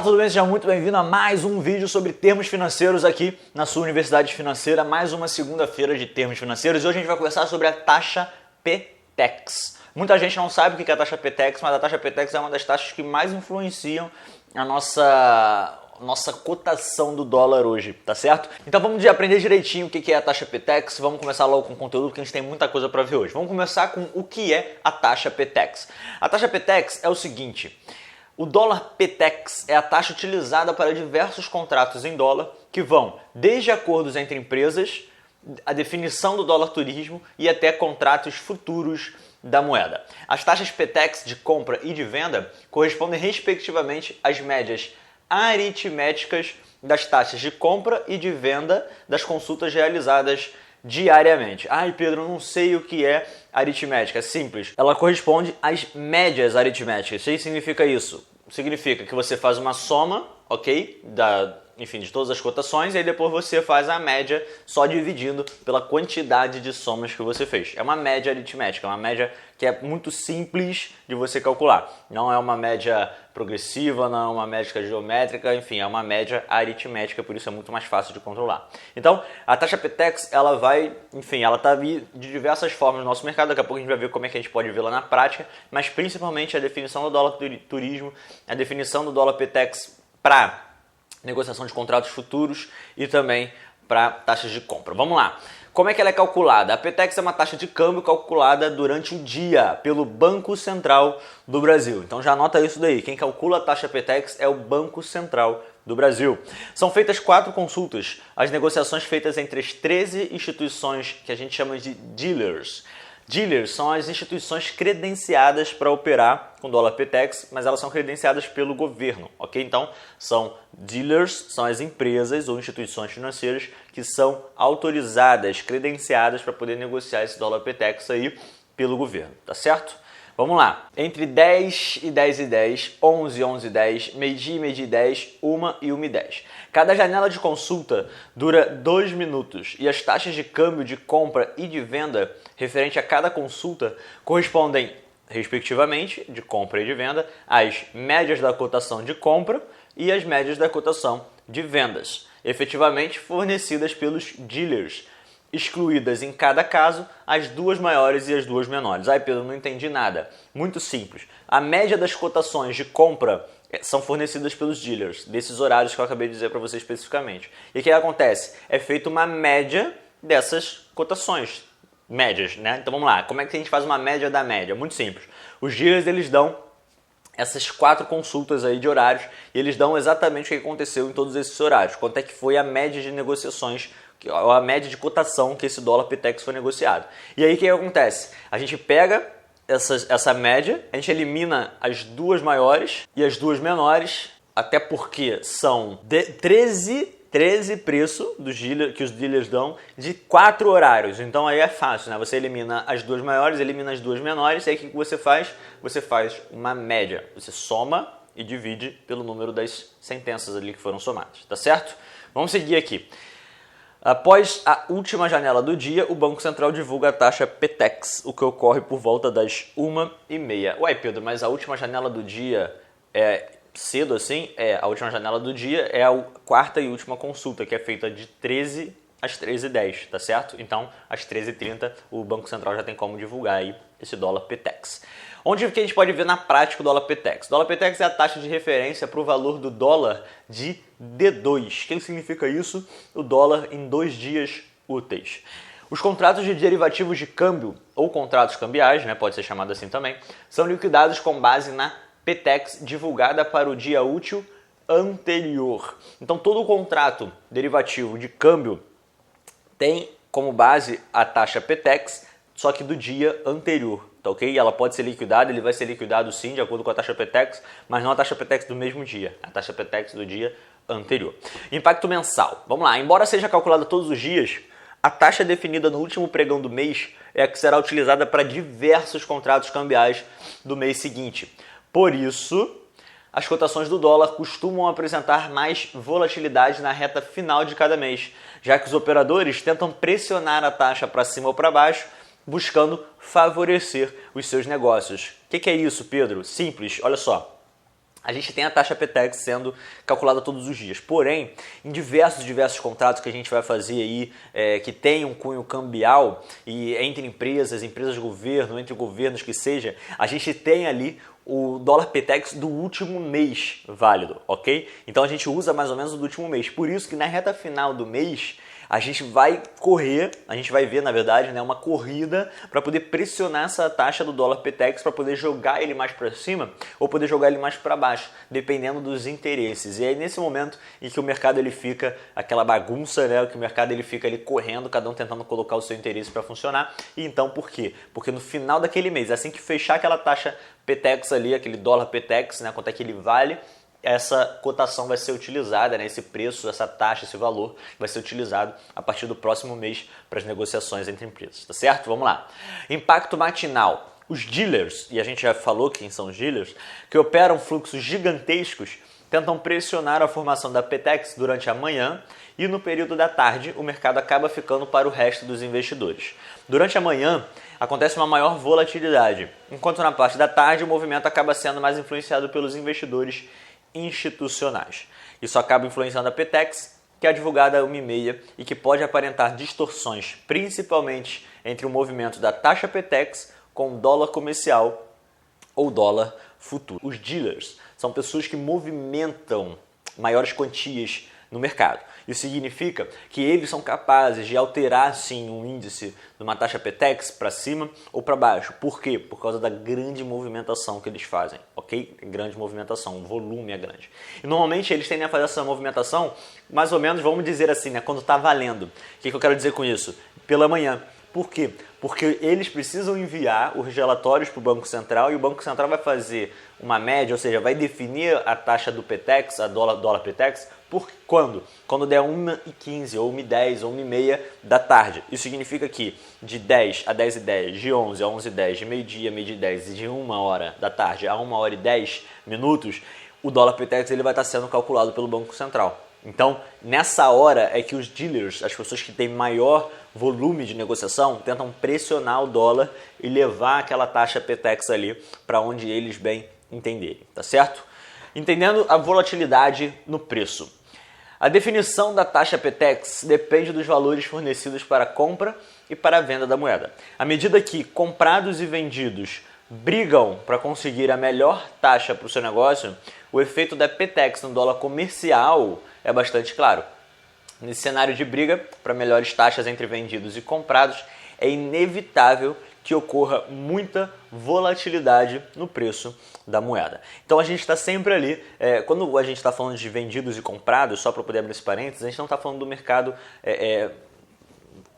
Olá, tudo bem? Seja muito bem-vindo a mais um vídeo sobre termos financeiros aqui na sua Universidade Financeira. Mais uma segunda-feira de termos financeiros e hoje a gente vai conversar sobre a taxa PTEX. Muita gente não sabe o que é a taxa PTEX, mas a taxa PTEX é uma das taxas que mais influenciam a nossa cotação do dólar hoje, tá certo? Então vamos aprender direitinho o que é a taxa PTEX. Vamos começar logo com o conteúdo porque a gente tem muita coisa para ver hoje. Vamos começar com o que é a taxa PTEX. A taxa PTEX é o seguinte: o dólar PTEX é a taxa utilizada para diversos contratos em dólar que vão desde acordos entre empresas, a definição do dólar turismo e até contratos futuros da moeda. As taxas PTEX de compra e de venda correspondem respectivamente às médias aritméticas das taxas de compra e de venda das consultas realizadas diariamente. Ai, Pedro, não sei o que é aritmética. É simples. Ela corresponde às médias aritméticas. O que significa isso? Significa que você faz uma soma, ok? De todas as cotações, e aí depois você faz a média só dividindo pela quantidade de somas que você fez. É uma média aritmética, é uma média que é muito simples de você calcular. Não é uma média progressiva, não é uma média geométrica, enfim, é uma média aritmética, por isso é muito mais fácil de controlar. Então, a taxa PTEX, ela está de diversas formas no nosso mercado, daqui a pouco a gente vai ver como é que a gente pode vê-la na prática, mas principalmente a definição do dólar turismo, a definição do dólar PTEX para negociação de contratos futuros e também para taxas de compra. Vamos lá. Como é que ela é calculada? A PTEX é uma taxa de câmbio calculada durante o dia pelo Banco Central do Brasil. Então já anota isso daí. Quem calcula a taxa PTEX é o Banco Central do Brasil. São feitas 4 consultas. As negociações feitas entre as 13 instituições que a gente chama de dealers. Dealers são as instituições credenciadas para operar com dólar PTEX, mas elas são credenciadas pelo governo, ok? Então, são dealers, são as empresas ou instituições financeiras que são autorizadas, credenciadas para poder negociar esse dólar PTEX aí pelo governo, tá certo? Vamos lá. Entre 10 e 10 e 10, 11 11 e 10, meio-dia e meio-dia e 10, 1 e 1 e 10. Cada janela de consulta dura 2 minutos e as taxas de câmbio de compra e de venda referente a cada consulta correspondem, respectivamente, de compra e de venda, às médias da cotação de compra e às médias da cotação de vendas, efetivamente fornecidas pelos dealers, excluídas em cada caso as duas maiores e as duas menores. Ai, Pedro, não entendi nada. Muito simples. A média das cotações de compra são fornecidas pelos dealers, desses horários que eu acabei de dizer para você especificamente. E o que acontece? É feita uma média dessas cotações. Médias, né? Então vamos lá. Como é que a gente faz uma média da média? Muito simples. Os dealers, eles dão essas 4 consultas aí de horários e eles dão exatamente o que aconteceu em todos esses horários. Quanto é que foi a média de negociações, a média de cotação que esse dólar PTEX foi negociado. E aí o que acontece? A gente pega essa média, a gente elimina as duas maiores e as duas menores, até porque são 13 preços que os dealers dão de 4 horários. Então aí é fácil, né? Você elimina as duas maiores, elimina as duas menores, e aí o que você faz? Você faz uma média. Você soma e divide pelo número das sentenças ali que foram somadas, tá certo? Vamos seguir aqui. Após a última janela do dia, o Banco Central divulga a taxa PTEX, o que ocorre por volta das 1h30. Ué, Pedro, mas a última janela do dia é cedo assim? A última janela do dia é a quarta e última consulta, que é feita de 13 às 13h10, tá certo? Então, às 13h30, o Banco Central já tem como divulgar aí esse dólar PTEX. Onde que a gente pode ver na prática o dólar PTEX? O dólar PTEX é a taxa de referência para o valor do dólar de D2. O que significa isso? O dólar em 2 dias úteis. Os contratos de derivativos de câmbio, ou contratos cambiais, né, pode ser chamado assim também, são liquidados com base na PTEX divulgada para o dia útil anterior. Então, todo contrato derivativo de câmbio tem como base a taxa PTEX, só que do dia anterior, tá ok? Ela pode ser liquidada, ele vai ser liquidado sim, de acordo com a taxa PTEX, mas não a taxa PTEX do mesmo dia, a taxa PTEX do dia anterior. Impacto mensal. Vamos lá, embora seja calculada todos os dias, a taxa definida no último pregão do mês é a que será utilizada para diversos contratos cambiais do mês seguinte. Por isso, as cotações do dólar costumam apresentar mais volatilidade na reta final de cada mês, já que os operadores tentam pressionar a taxa para cima ou para baixo, buscando favorecer os seus negócios. O que é isso, Pedro? Simples, olha só. a gente tem a taxa PTEX sendo calculada todos os dias. Porém, em diversos contratos que a gente vai fazer aí, que tem um cunho cambial, e entre empresas de governo, entre governos que seja, a gente tem ali o dólar PTEX do último mês válido, ok? Então a gente usa mais ou menos o do último mês. Por isso que na reta final do mês, a gente vai ver, na verdade, né, uma corrida para poder pressionar essa taxa do dólar PTEX para poder jogar ele mais para cima ou poder jogar ele mais para baixo, dependendo dos interesses. E aí nesse momento em que o mercado ele fica aquela bagunça, né, que o mercado ele fica ali correndo, cada um tentando colocar o seu interesse para funcionar. E então por quê? Porque no final daquele mês, assim que fechar aquela taxa PTEX ali, aquele dólar PTEX, né, quanto é que ele vale, essa cotação vai ser utilizada, né? Esse preço, essa taxa, esse valor vai ser utilizado a partir do próximo mês para as negociações entre empresas, tá certo? Vamos lá. Impacto matinal. Os dealers, e a gente já falou quem são os dealers, que operam fluxos gigantescos, tentam pressionar a formação da PTEX durante a manhã e no período da tarde o mercado acaba ficando para o resto dos investidores. Durante a manhã acontece uma maior volatilidade, enquanto na parte da tarde o movimento acaba sendo mais influenciado pelos investidores institucionais. Isso acaba influenciando a PTEX, que é divulgada às 1h30 e que pode aparentar distorções, principalmente entre o movimento da taxa PTEX com o dólar comercial ou dólar futuro. Os dealers são pessoas que movimentam maiores quantias no mercado. Isso significa que eles são capazes de alterar sim um índice de uma taxa PTEX para cima ou para baixo. Por quê? Por causa da grande movimentação que eles fazem, ok? Grande movimentação, o volume é grande. E normalmente eles tendem a fazer essa movimentação, mais ou menos, vamos dizer assim, né, quando está valendo. O que eu quero dizer com isso? Pela manhã. Por quê? Porque eles precisam enviar os relatórios para o Banco Central e o Banco Central vai fazer uma média, ou seja, vai definir a taxa do PTEX, a dólar PTEX, por quando? Quando der 1h15, ou 1h10, ou 1h30 da tarde. Isso significa que de 10 a 10h10, de 11 a 11h10, de meio-dia a meio-dia e 10 e de 1h da tarde a 1h10, o dólar PTEX ele vai estar sendo calculado pelo Banco Central. Então, nessa hora é que os dealers, as pessoas que têm maior volume de negociação, tentam pressionar o dólar e levar aquela taxa PTEX ali para onde eles bem entenderem, tá certo? Entendendo a volatilidade no preço. A definição da taxa PTEX depende dos valores fornecidos para a compra e para a venda da moeda. À medida que comprados e vendidos brigam para conseguir a melhor taxa para o seu negócio, o efeito da PTEX no dólar comercial é bastante claro. Nesse cenário de briga para melhores taxas entre vendidos e comprados, é inevitável que ocorra muita volatilidade no preço da moeda. Então a gente está sempre ali, quando a gente está falando de vendidos e comprados, só para poder abrir esse parênteses, a gente não está falando do mercado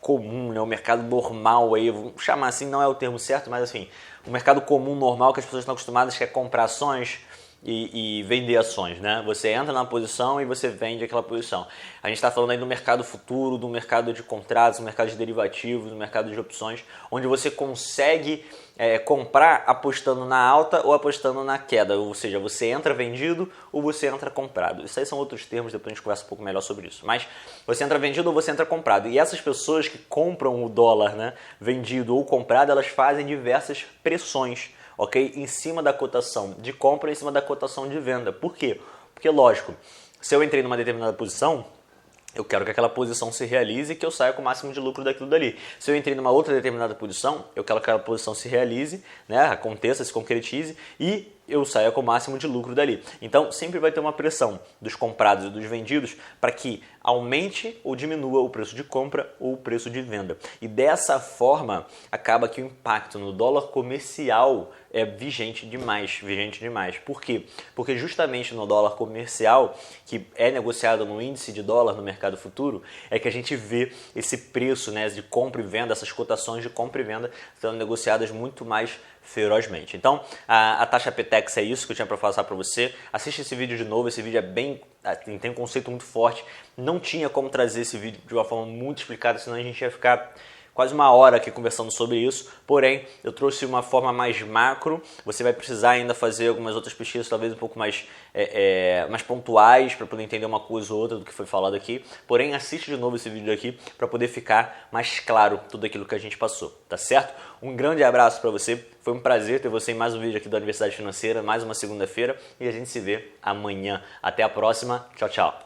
comum, né? O mercado normal, aí, vamos chamar assim, não é o termo certo, mas assim, o mercado comum normal que as pessoas estão acostumadas, que é comprar ações e vender ações, né? Você entra na posição e você vende aquela posição. A gente está falando aí do mercado futuro, do mercado de contratos, do mercado de derivativos, do mercado de opções, onde você consegue comprar apostando na alta ou apostando na queda, ou seja, você entra vendido ou você entra comprado. Isso aí são outros termos, depois a gente conversa um pouco melhor sobre isso. Mas você entra vendido ou você entra comprado. E essas pessoas que compram o dólar, né, vendido ou comprado, elas fazem diversas pressões, ok? Em cima da cotação de compra e em cima da cotação de venda. Por quê? Porque, lógico, se eu entrei numa determinada posição, eu quero que aquela posição se realize e que eu saia com o máximo de lucro daquilo dali. Se eu entrei numa outra determinada posição, eu quero que aquela posição se realize, né, aconteça, se concretize e eu saia com o máximo de lucro dali. Então, sempre vai ter uma pressão dos comprados e dos vendidos para que aumente ou diminua o preço de compra ou o preço de venda. E dessa forma, acaba que o impacto no dólar comercial é vigente demais. Por quê? Porque justamente no dólar comercial, que é negociado no índice de dólar no mercado futuro, é que a gente vê esse preço, né, de compra e venda, essas cotações de compra e venda sendo negociadas muito mais ferozmente. Então, a taxa PTEX é isso que eu tinha para passar para você. Assiste esse vídeo de novo, esse vídeo tem um conceito muito forte. Não tinha como trazer esse vídeo de uma forma muito explicada, senão a gente ia ficar quase uma hora aqui conversando sobre isso, porém eu trouxe uma forma mais macro. Você vai precisar ainda fazer algumas outras pesquisas, talvez um pouco mais, mais pontuais, para poder entender uma coisa ou outra do que foi falado aqui. Porém, assiste de novo esse vídeo aqui para poder ficar mais claro tudo aquilo que a gente passou, tá certo? Um grande abraço para você, foi um prazer ter você em mais um vídeo aqui da Universidade Financeira, mais uma segunda-feira, e a gente se vê amanhã. Até a próxima, tchau, tchau!